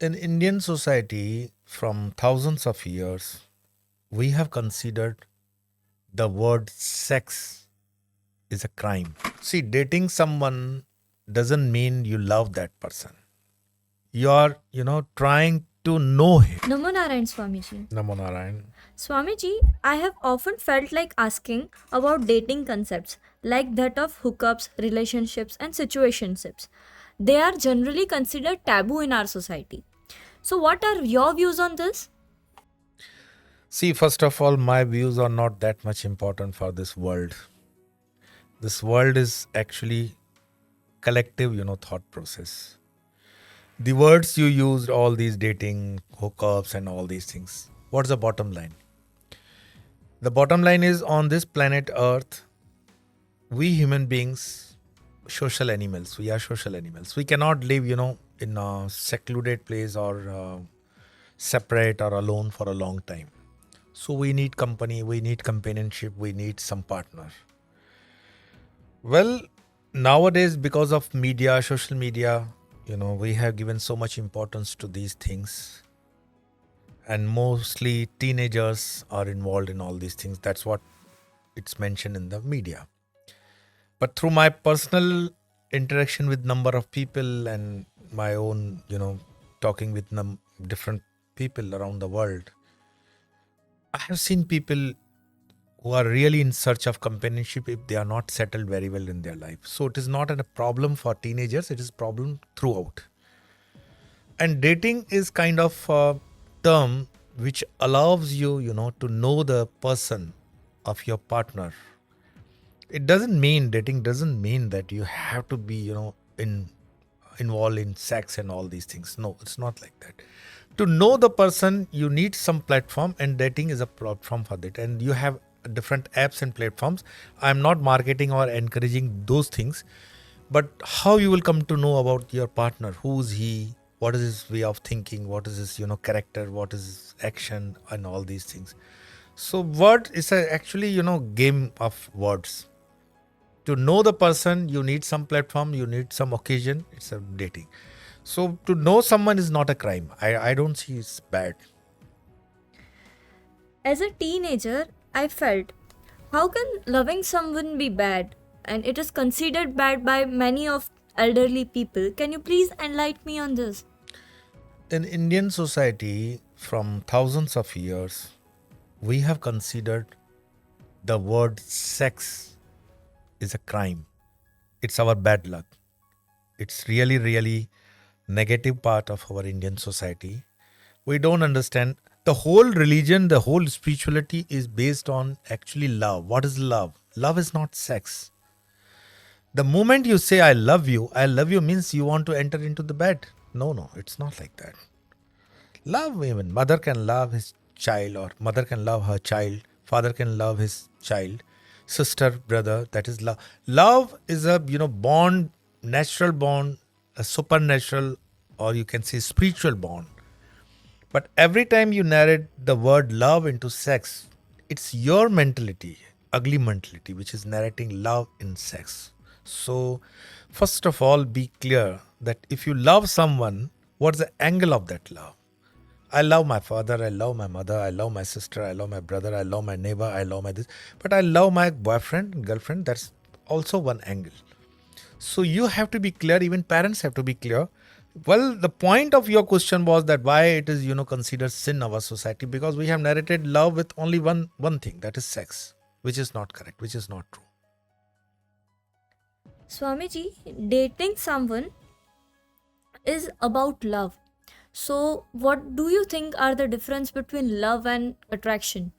In Indian society, from thousands of years, we have considered the word sex is a crime. See, dating someone doesn't mean you love that person. You're, trying to know him. Namo Narayan Swamiji. Namo Narayan. Swamiji, I have often felt like asking about dating concepts like that of hookups, relationships, and situationships. They are generally considered taboo in our society. So, what are your views on this? See, first of all, my views are not that much important for this world. This world is actually collective, thought process. The words you used, all these dating, hookups, and all these things. What's the bottom line? The bottom line is on this planet Earth, we human beings, social animals. We are social animals. We cannot live, in a secluded place or separate or alone for a long time. So we need company, we need companionship, we need some partner. Well, nowadays, because of media, social media, we have given so much importance to these things. And mostly teenagers are involved in all these things. That's what it's mentioned in the media. But through my personal interaction with number of people and my own, talking with different people around the world, I have seen people who are really in search of companionship if they are not settled very well in their life. So it is not a problem for teenagers, it is a problem throughout. And dating is kind of a term which allows you, to know the person of your partner. It doesn't mean, dating doesn't mean that you have to be, involved in sex and all these things. No, it's not like that. To know the person, you need some platform, and dating is a platform for that. And you have different apps and platforms. I'm not marketing or encouraging those things, but how you will come to know about your partner, who's he, what is his way of thinking, what is his character, what is his action, and all these things. So word is actually game of words. To know the person, you need some platform, you need some occasion. It's a dating. So to know someone is not a crime. I don't see it's bad. As a teenager, I felt, how can loving someone be bad? And it is considered bad by many of elderly people. Can you please enlighten me on this? In Indian society, from thousands of years, we have considered the word sex is a crime. It's our bad luck. It's really, really negative part of our Indian society. We don't understand. The whole religion, the whole spirituality is based on actually love. What is love? Love is not sex. The moment you say I love you means you want to enter into the bed. No, it's not like that. Love, even mother can love his child, or mother can love her child, father can love his child, sister, brother, that is love. Love is a bond, natural bond, a supernatural, or you can say spiritual bond. But every time you narrate the word love into sex, it's your mentality, ugly mentality, which is narrating love in sex. So, first of all, be clear that if you love someone, what's the angle of that love? I love my father, I love my mother, I love my sister, I love my brother, I love my neighbor, I love my this. But I love my boyfriend, girlfriend, that's also one angle. So you have to be clear, even parents have to be clear. Well, the point of your question was that why it is, considered sin in our society, because we have narrated love with only one thing, that is sex, which is not correct, which is not true. Swamiji, dating someone is about love. So, what do you think are the difference between love and attraction?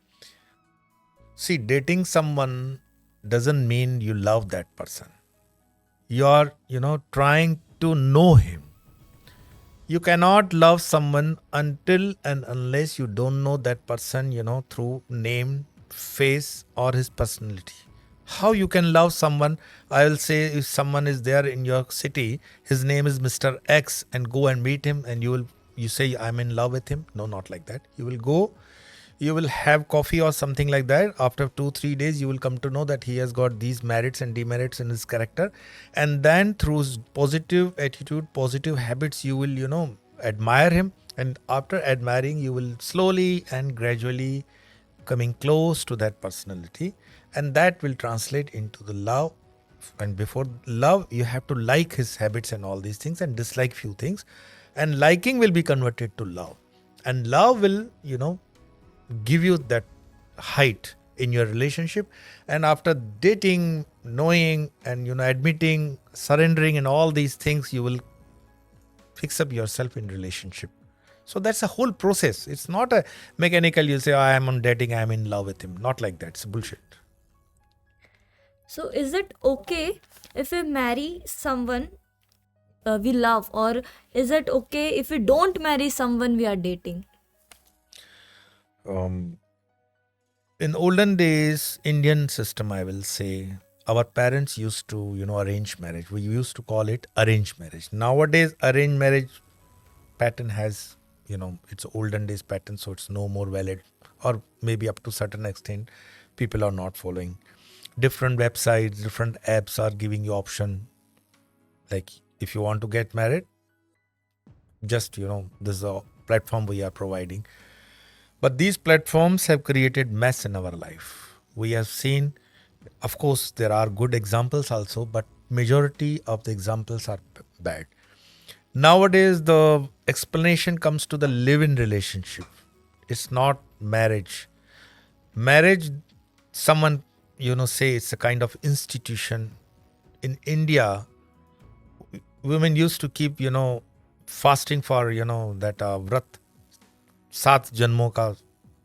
See, dating someone doesn't mean you love that person. You're, trying to know him. You cannot love someone until and unless you don't know that person, through name, face, or his personality. How you can love someone? I will say, if someone is there in your city, his name is Mr. X, and go and meet him, and you say I'm in love with him. No, not like that. You will go, you will have coffee or something like that. After 2-3 days, you will come to know that he has got these merits and demerits in his character. And then through positive attitude, positive habits, you will, admire him, and after admiring, you will slowly and gradually coming close to that personality, and that will translate into the love. And before love, you have to like his habits and all these things, and dislike few things, and liking will be converted to love, and love will give you that height in your relationship. And after dating, knowing, and admitting, surrendering, and all these things, you will fix up yourself in relationship. So that's a whole process. It's not a mechanical, you say, I am on dating, I am in love with him. Not like that. It's bullshit. So, is it okay if we marry someone we love, or is it okay if we don't marry someone we are dating? Um, in olden days, Indian system, I will say, our parents used to, arrange marriage. We used to call it arranged marriage. Nowadays, arranged marriage pattern has, it's olden days pattern, so it's no more valid, or maybe up to certain extent, people are not following. Different websites, different apps are giving you option. Like if you want to get married, just, this is a platform we are providing. But these platforms have created mess in our life. We have seen, of course, there are good examples also, but majority of the examples are bad. Nowadays, the explanation comes to the live-in relationship. It's not marriage. Marriage, someone, say it's a kind of institution. In India, women used to keep, fasting for, that vrat, सात जन्मों का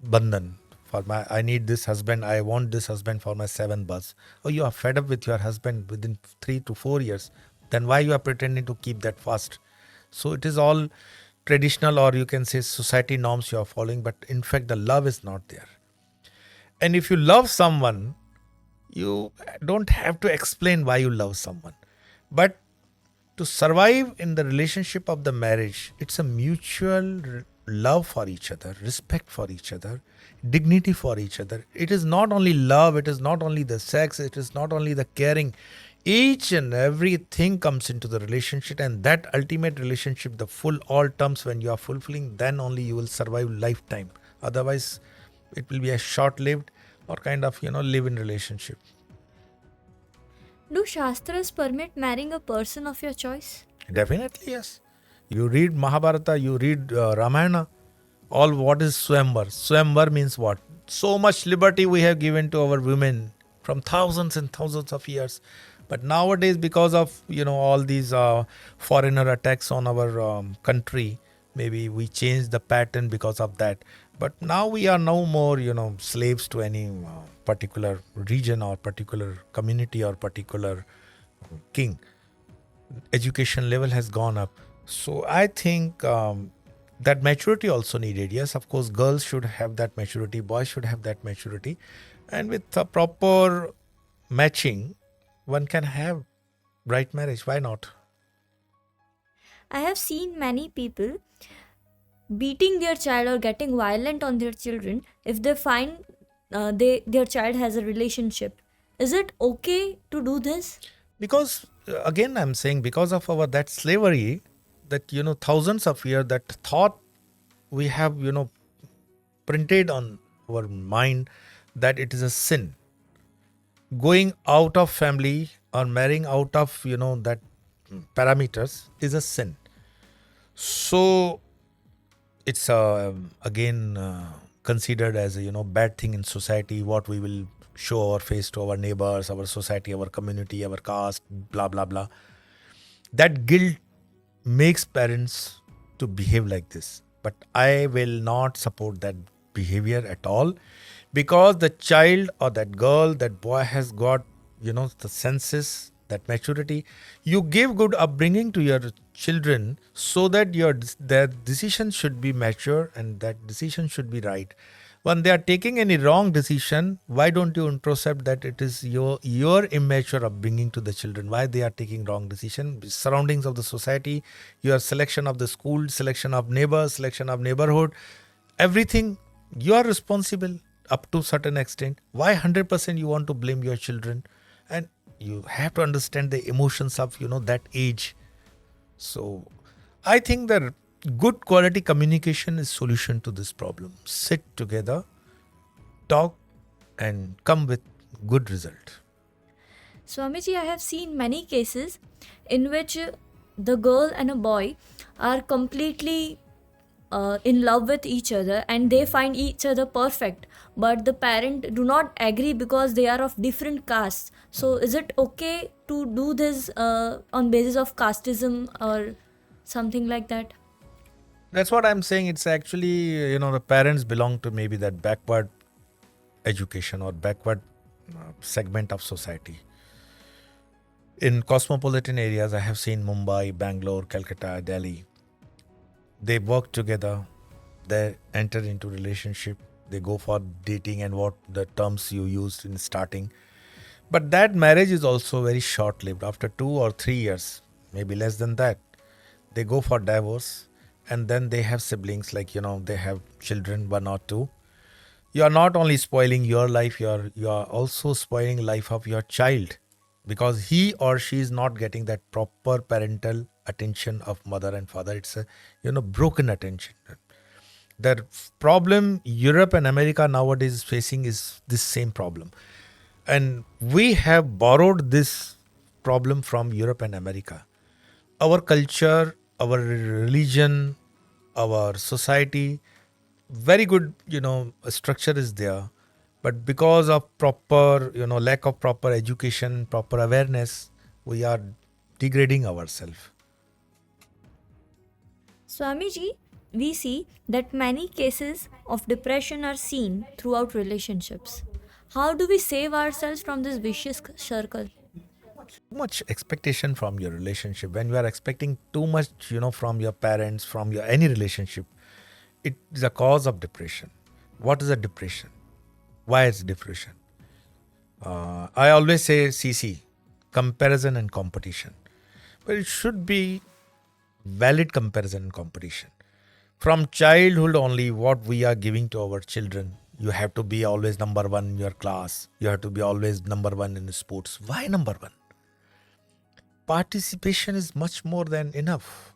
बंधन. For I need this husband, I want this husband for my 7 births. Oh, you are fed up with your husband within 3 to 4 years. Then why you are pretending to keep that fast? So it is all traditional, or you can say society norms you are following, but in fact the love is not there. And if you love someone, you don't have to explain why you love someone. But to survive in the relationship of the marriage, it's a mutual love for each other, respect for each other, dignity for each other. It is not only love, it is not only the sex, it is not only the caring. Each and everything comes into the relationship, and that ultimate relationship, the full all terms when you are fulfilling, then only you will survive lifetime. Otherwise, it will be a short-lived or kind of, live-in relationship. Do Shastras permit marrying a person of your choice? Definitely, yes. You read Mahabharata, you read Ramayana, all what is Swamvar. Swamvar means what? So much liberty we have given to our women from thousands and thousands of years. But nowadays, because of, all these foreigner attacks on our country, maybe we changed the pattern because of that. But now we are no more, slaves to any particular region or particular community or particular king. Education level has gone up. So I think that maturity also needed. Yes, of course, girls should have that maturity, boys should have that maturity. And with a proper matching, one can have right marriage. Why not? I have seen many people beating their child or getting violent on their children if they find their child has a relationship. Is it okay to do this? Because again, I'm saying because of our that slavery, that thousands of years, that thought we have printed on our mind that it is a sin. Going out of family or marrying out of that parameters is a sin. So it's again considered as a bad thing in society. What we will show our face to our neighbors, our society, our community, our caste, blah blah blah. That guilt makes parents to behave like this. But I will not support that behavior at all, because the child or that girl, that boy has got, the senses, that maturity. You give good upbringing to your children so that their decision should be mature and that decision should be right. When they are taking any wrong decision, why don't you intercept that it is your immature upbringing to the children? Why they are taking wrong decision? Surroundings of the society, your selection of the school, selection of neighbors, selection of neighborhood, everything you are responsible up to certain extent. Why 100% you want to blame your children? And you have to understand the emotions of that age. So I think that Good quality communication is solution to this problem. Sit together, talk, and come with good result. Swamiji, I have seen many cases in which the girl and a boy are completely in love with each other and they find each other perfect, but the parent do not agree because they are of different castes. So is it okay to do this on basis of casteism or something like that? That's what I'm saying. It's actually, the parents belong to maybe that backward education or backward segment of society. In cosmopolitan areas, I have seen Mumbai, Bangalore, Calcutta, Delhi. They work together, they enter into relationship, they go for dating and what the terms you used in starting. But that marriage is also very short lived. After 2 or 3 years, maybe less than that, they go for divorce and then they have siblings, like they have children, one or two. You are not only spoiling your life, you are also spoiling life of your child, because he or she is not getting that proper parental attention of mother and father. It's a broken attention. The problem Europe and America nowadays is facing is this same problem, and we have borrowed this problem from Europe and America. Our culture, our religion, our society, very good, structure is there. But because of proper, lack of proper education, proper awareness, we are degrading ourselves. Swamiji, we see that many cases of depression are seen throughout relationships. How do we save ourselves from this vicious circle? Too much expectation from your relationship. When you are expecting too much, from your parents, from your any relationship, it is a cause of depression. What is a depression? Why is depression? I always say CC, comparison and competition. But it should be valid comparison and competition. From childhood only, what we are giving to our children, you have to be always number one in your class. You have to be always number one in sports. Why number one? Participation is much more than enough.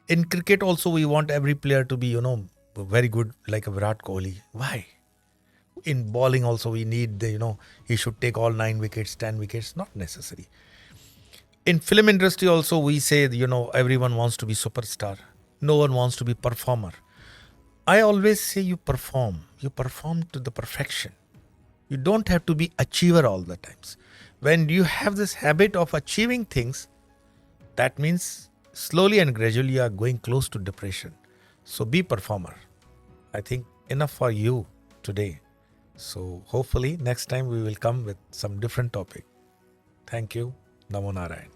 In cricket also, we want every player to be, very good, like a Virat Kohli. Why? In bowling also, we need he should take all 9 wickets, 10 wickets. Not necessary. In film industry also, we say, everyone wants to be superstar. No one wants to be performer. I always say you perform to the perfection. You don't have to be achiever all the times. When you have this habit of achieving things, that means slowly and gradually you are going close to depression. So be performer. I think enough for you today. So hopefully next time we will come with some different topic. Thank you. Namo Narayan.